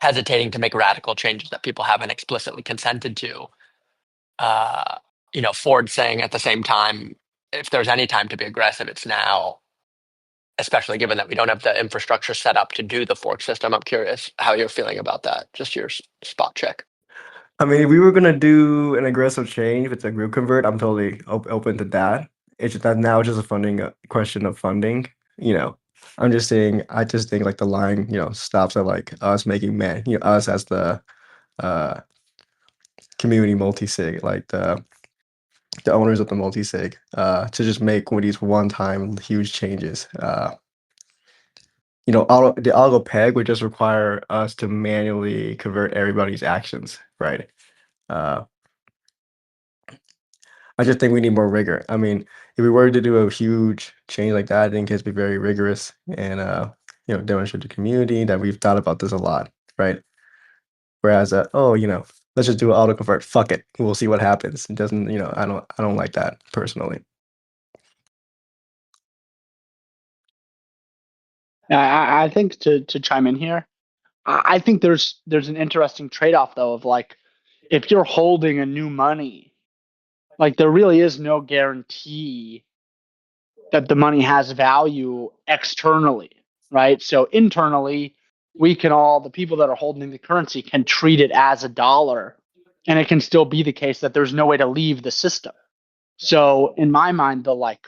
hesitating to make radical changes that people haven't explicitly consented to. Ford saying at the same time, if there's any time to be aggressive, it's now, especially given that we don't have the infrastructure set up to do the fork system. I'm curious how you're feeling about that. Just your spot check. I mean, if we were gonna do an aggressive change with a group convert, I'm totally open to that. It's just that now it's just a question of funding. I'm just saying. I just think like the line, stops at like us making us as the uh community multi-sig, like the owners of the multi-sig, to just make one of these one-time huge changes. The auto peg would just require us to manually convert everybody's actions, right? I just think we need more rigor. I mean, if we were to do a huge change like that, I think it has to be very rigorous and demonstrate to the community that we've thought about this a lot, right? Whereas, let's just do an auto convert. Fuck it, we'll see what happens. It doesn't, I don't like that personally. I think to chime in here, I think there's an interesting trade-off though of like, if you're holding a new money, like there really is no guarantee that the money has value externally, right? So internally, the people that are holding the currency can treat it as a dollar, and it can still be the case that there's no way to leave the system. So in my mind, the like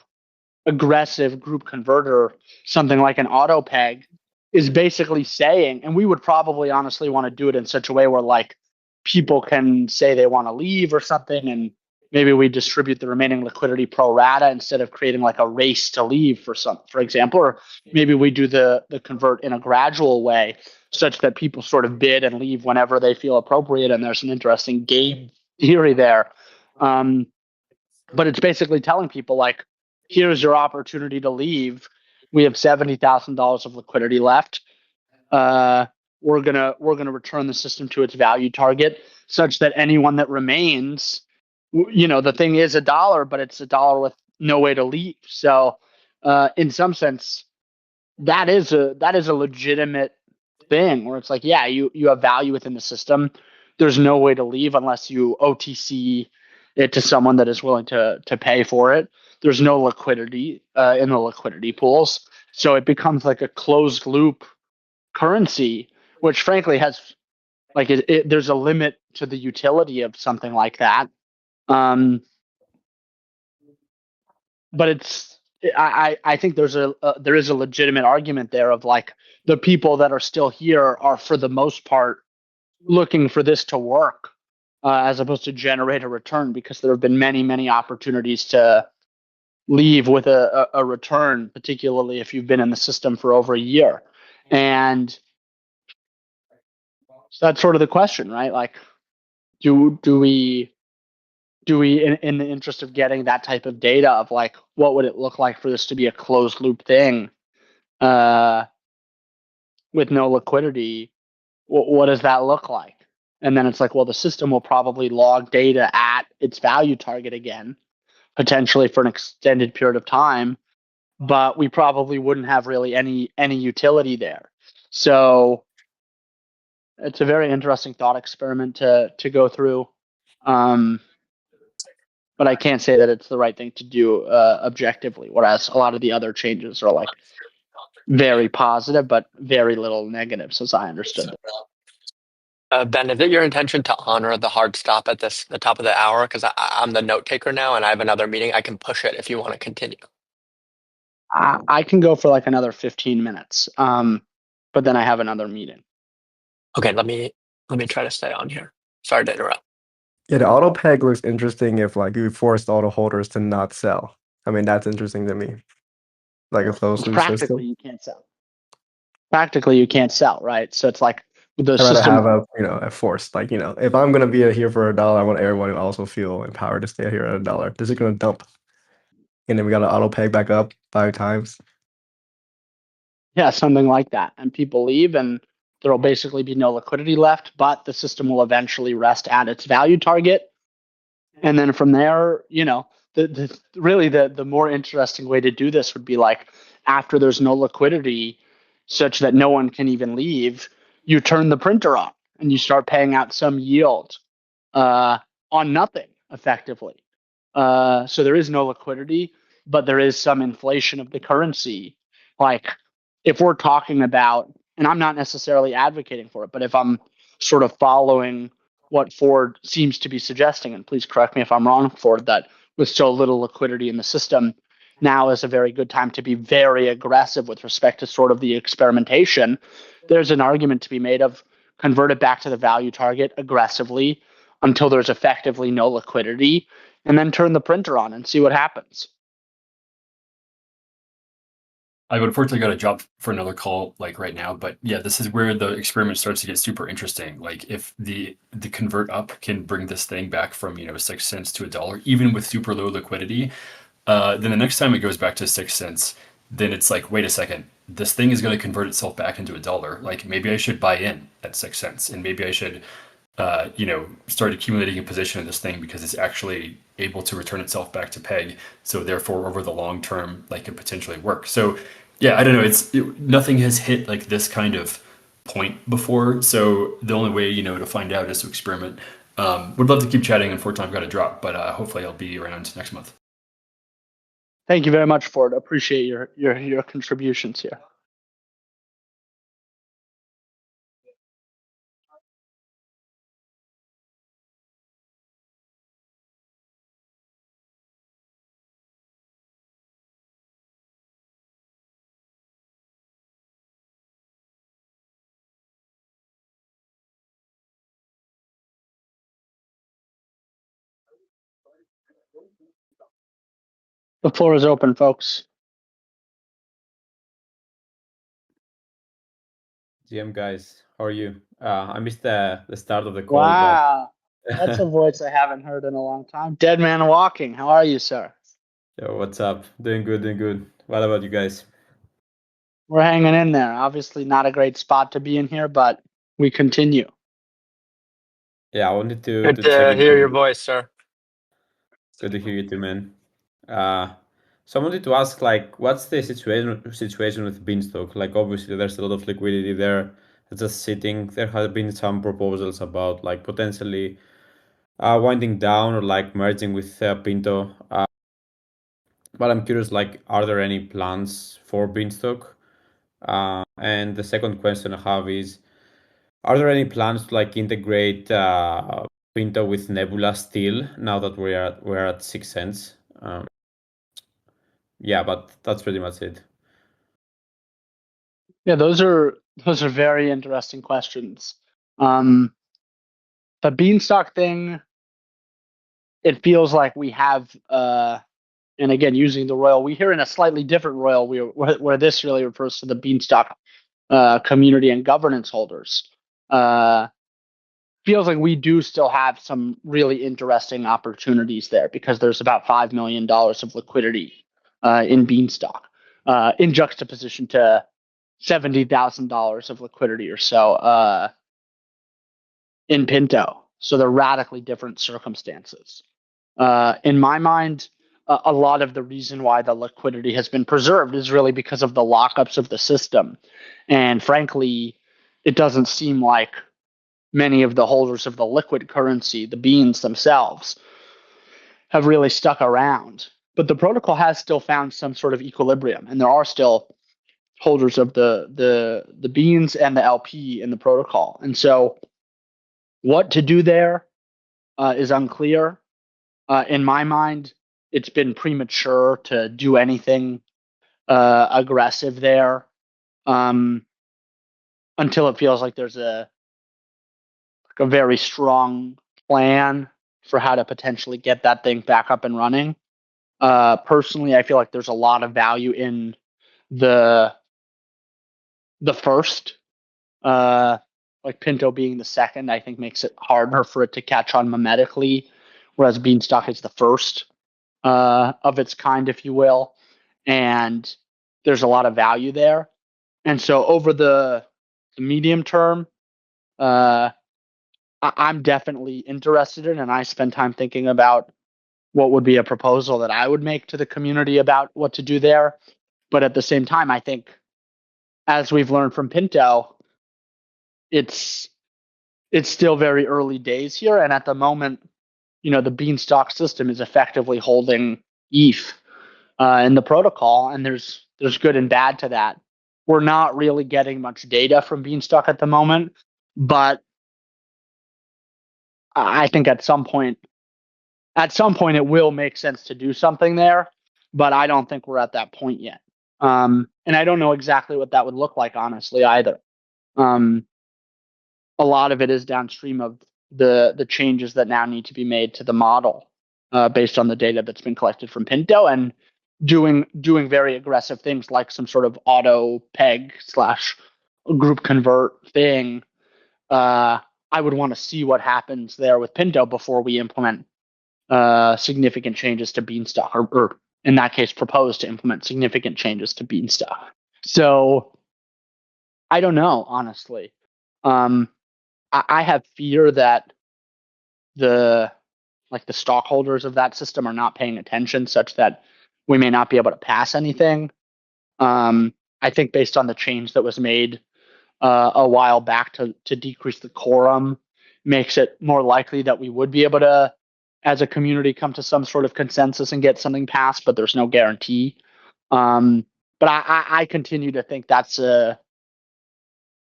aggressive group converter, something like an auto peg, is basically saying, and we would probably honestly want to do it in such a way where like people can say they want to leave or something, and maybe we distribute the remaining liquidity pro rata instead of creating like a race to leave for example, or maybe we do the convert in a gradual way such that people sort of bid and leave whenever they feel appropriate, and there's an interesting game theory there. But it's basically telling people like, here's your opportunity to leave. We have $70,000 of liquidity left. We're gonna return the system to its value target, such that anyone that remains, the thing is a dollar, but it's a dollar with no way to leave. So, in some sense, that is a legitimate thing where it's like, yeah, you have value within the system. There's no way to leave unless you OTC it to someone that is willing to pay for it. There's no liquidity in the liquidity pools, so it becomes like a closed loop currency, which frankly has like there's a limit to the utility of something like that. But I think there is a legitimate argument there of like the people that are still here are for the most part looking for this to work as opposed to generate a return, because there have been many opportunities to leave with a return, particularly if you've been in the system for over a year. And so that's sort of the question, right? Like, do we in the interest of getting that type of data of like what would it look like for this to be a closed loop thing with no liquidity, what does that look like? And then it's like, well, the system will probably log data at its value target again, potentially for an extended period of time, but we probably wouldn't have really any utility there. So it's a very interesting thought experiment to go through. But I can't say that it's the right thing to do objectively, whereas a lot of the other changes are like very positive, but very little negatives, as I understood them. Ben, is it your intention to honor the hard stop at the top of the hour? Because I'm the note taker now, and I have another meeting. I can push it if you want to continue. I can go for like another 15 minutes, but then I have another meeting. Okay, let me try to stay on here. Sorry to interrupt. Yeah, the auto peg looks interesting if like you forced auto holders to not sell. I mean, that's interesting to me. Like a closed loop Practically, system. you can't sell. Practically, you can't sell, right? So it's like the I'd rather system. have a forced, like, if I'm gonna be here for $1, I want everyone to also feel empowered to stay here at $1. This is gonna dump. And then we gotta auto peg back up 5 times. Yeah, something like that. And people leave, and there will basically be no liquidity left, but the system will eventually rest at its value target. And then from there, the more interesting way to do this would be like after there's no liquidity such that no one can even leave, you turn the printer on and you start paying out some yield on nothing effectively. So there is no liquidity, but there is some inflation of the currency. Like if we're talking about, and I'm not necessarily advocating for it, but if I'm sort of following what Ford seems to be suggesting, and please correct me if I'm wrong, Ford, that with so little liquidity in the system, now is a very good time to be very aggressive with respect to sort of the experimentation. There's an argument to be made of convert it back to the value target aggressively until there's effectively no liquidity, and then turn the printer on and see what happens. I've unfortunately got to jump for another call like right now, but yeah, this is where the experiment starts to get super interesting. Like if the convert up can bring this thing back from 6 cents to $1, even with super low liquidity, then the next time it goes back to 6 cents, then it's like, wait a second, this thing is going to convert itself back into $1. Like maybe I should buy in at 6 cents, and maybe I should start accumulating a position in this thing because it's actually able to return itself back to peg. So therefore, over the long term, like it potentially work. So yeah, I don't know. Nothing has hit like this kind of point before. So the only way to find out is to experiment. Would love to keep chatting. Unfortunately, I've got to drop, but hopefully I'll be around next month. Thank you very much, Ford. Appreciate your contributions here. The floor is open, folks. GM guys, how are you? I missed the start of the call. Wow, that's a voice I haven't heard in a long time. Dead man walking. How are you, sir? Yo, what's up? Doing good, doing good. What about you guys? We're hanging in there. Obviously not a great spot to be in here, but we continue. Yeah, I wanted to Good to check in hear with your you. voice, sir. Good to hear you too, man. So I wanted to ask, like, what's the situation with Beanstalk? Like, obviously, there's a lot of liquidity there. It's just sitting. There have been some proposals about like potentially winding down or like merging with Pinto. But I'm curious, like, are there any plans for Beanstalk? And the second question I have is, are there any plans to like integrate Pinto with Nebula still now that we're at 6 cents? Yeah, but that's pretty much it. Yeah, those are very interesting questions. The Beanstalk thing, it feels like we have, and again, using the royal, we hear in a slightly different royal where this really refers to the Beanstalk community and governance holders. Feels like we do still have some really interesting opportunities there because there's about $5 million of liquidity in Beanstalk, in juxtaposition to $70,000 of liquidity or so in Pinto. So they're radically different circumstances. In my mind, a lot of the reason why the liquidity has been preserved is really because of the lockups of the system. And frankly, it doesn't seem like many of the holders of the liquid currency, the beans themselves, have really stuck around. But the protocol has still found some sort of equilibrium, and there are still holders of the beans and the LP in the protocol. And so what to do there is unclear. In my mind, it's been premature to do anything aggressive there until it feels like there's a very strong plan for how to potentially get that thing back up and running. Personally, I feel like there's a lot of value in the first, like Pinto being the second. I think makes it harder for it to catch on mimetically, whereas Beanstalk is the first of its kind, if you will, and there's a lot of value there. And so over the medium term, I'm definitely interested in, and I spend time thinking about what would be a proposal that I would make to the community about what to do there. But at the same time, I think, as we've learned from Pinto, it's still very early days here, and at the moment, the Beanstalk system is effectively holding ETH in the protocol, and there's good and bad to that. We're not really getting much data from Beanstalk at the moment, but I think at some point it will make sense to do something there, but I don't think we're at that point yet. And I don't know exactly what that would look like, honestly, either. A lot of it is downstream of the changes that now need to be made to the model based on the data that's been collected from Pinto, and doing very aggressive things like some sort of auto peg / group convert thing. I would want to see what happens there with Pinto before we implement significant changes to Beanstalk, or in that case, propose to implement significant changes to Beanstalk. So I don't know, honestly. I have fear that the stockholders of that system are not paying attention, such that we may not be able to pass anything. I think based on the change that was made a while back to decrease the quorum, makes it more likely that we would be able to, as a community, come to some sort of consensus and get something passed, but there's no guarantee. But I continue to think that's going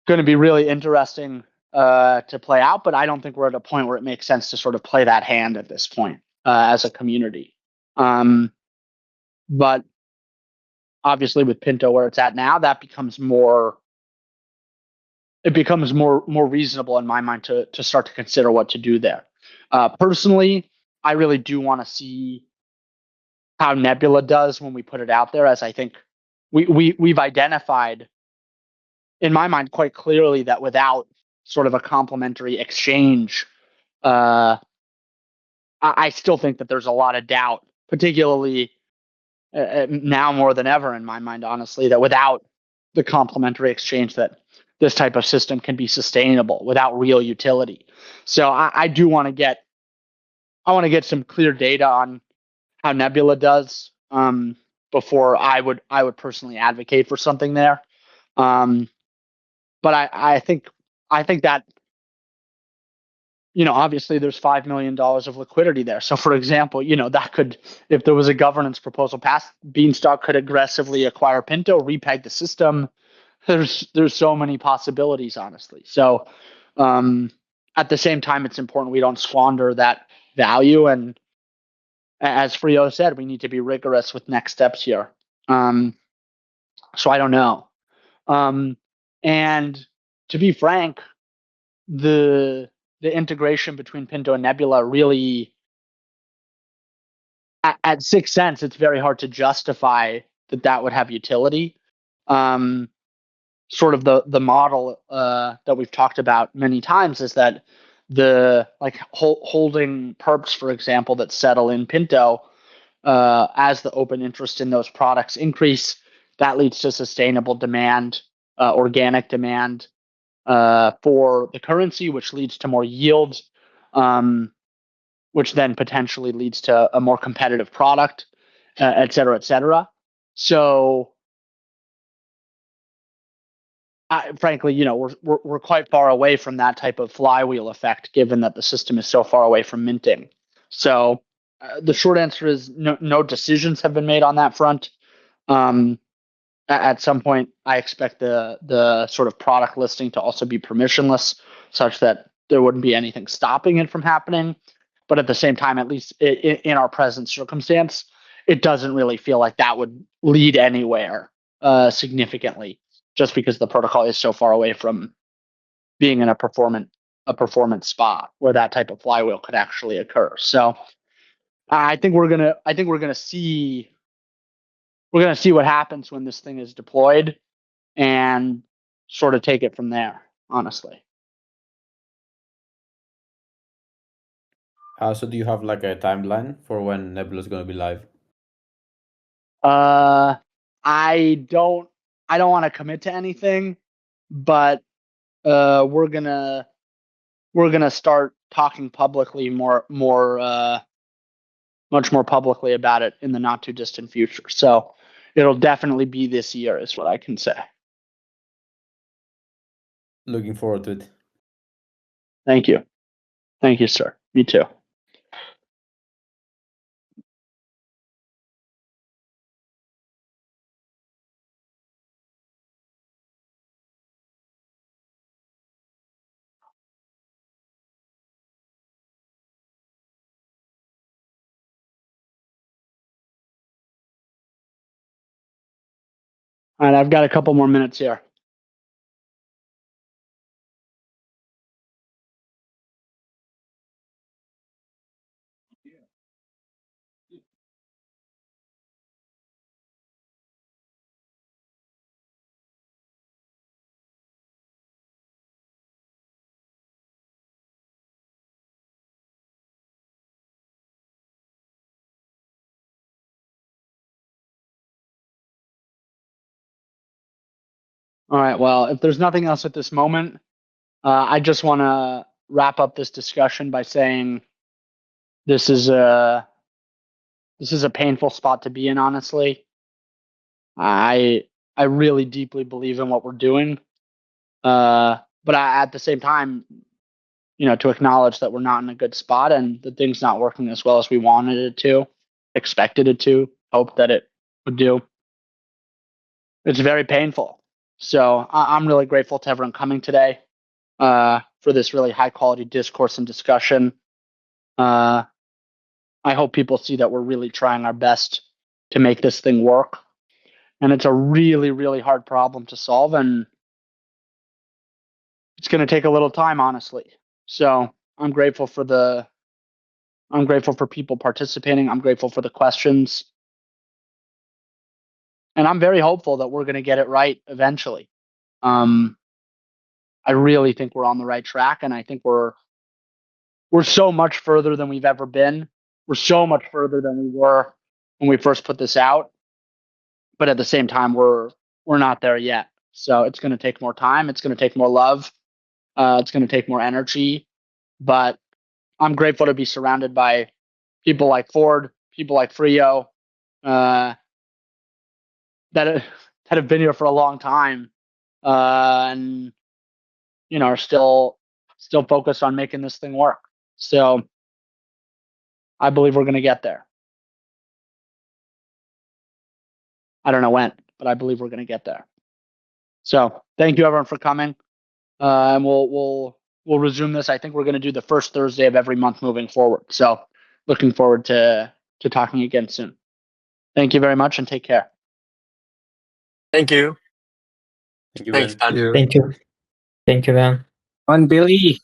to be really interesting to play out, but I don't think we're at a point where it makes sense to sort of play that hand at this point as a community. But obviously with Pinto where it's at now, that becomes more reasonable in my mind to start to consider what to do there. Personally, I really do want to see how Nebula does when we put it out there, as I think we've identified, in my mind, quite clearly that without sort of a complementary exchange, I still think that there's a lot of doubt, particularly now more than ever in my mind, honestly, that without the complementary exchange, that this type of system can be sustainable without real utility. So I do want to get some clear data on how Nebula does before I would personally advocate for something there. But I think that, obviously there's $5 million of liquidity there. So for example, that could, if there was a governance proposal passed, Beanstalk could aggressively acquire Pinto, repeg the system. There's so many possibilities, honestly. So at the same time, it's important we don't squander that value. And as Frio said, we need to be rigorous with next steps here. So I don't know. And to be frank, the integration between Pinto and Nebula really, at 6 cents, it's very hard to justify that would have utility. Sort of the model that we've talked about many times is that the holding perps, for example, that settle in Pinto, as the open interest in those products increase, that leads to sustainable demand, organic demand for the currency, which leads to more yield, which then potentially leads to a more competitive product, et cetera, et cetera. So, frankly, we're quite far away from that type of flywheel effect, given that the system is so far away from minting. So, the short answer is no decisions have been made on that front. At some point, I expect the sort of product listing to also be permissionless, such that there wouldn't be anything stopping it from happening. But at the same time, at least in our present circumstance, it doesn't really feel like that would lead anywhere significantly, just because the protocol is so far away from being in a performance spot where that type of flywheel could actually occur. So I think we're gonna see what happens when this thing is deployed, and sort of take it from there, honestly. So do you have like a timeline for when Nebula is going to be live? I don't want to commit to anything, but we're gonna start talking publicly much more publicly about it in the not too distant future. So it'll definitely be this year, is what I can say. Looking forward to it. Thank you, sir. Me too. All right, I've got a couple more minutes here. All right, well, if there's nothing else at this moment, I just want to wrap up this discussion by saying this is a painful spot to be in, honestly. I really deeply believe in what we're doing, but at the same time, to acknowledge that we're not in a good spot and the thing's not working as well as we wanted it to, expected it to, hoped that it would do. It's very painful. So I'm really grateful to everyone coming today for this really high quality discourse and discussion. I hope people see that we're really trying our best to make this thing work. And it's a really, really hard problem to solve. And it's going to take a little time, honestly. So I'm grateful for people participating. I'm grateful for the questions. And I'm very hopeful that we're going to get it right eventually. I really think we're on the right track, and I think we're so much further than we've ever been. We're so much further than we were when we first put this out. But at the same time, we're not there yet. So it's going to take more time. It's going to take more love. It's going to take more energy. But I'm grateful to be surrounded by people like Ford, people like Frio, that have been here for a long time, and are still focused on making this thing work. So I believe we're going to get there. I don't know when, but I believe we're going to get there. So thank you everyone for coming, and we'll resume this. I think we're going to do the first Thursday of every month moving forward. So looking forward to to talking again soon. Thank you very much and take care. Thank you. Thank you, Thanks, Ben. Ben. Thank you. Thank you, Ben. On Billy.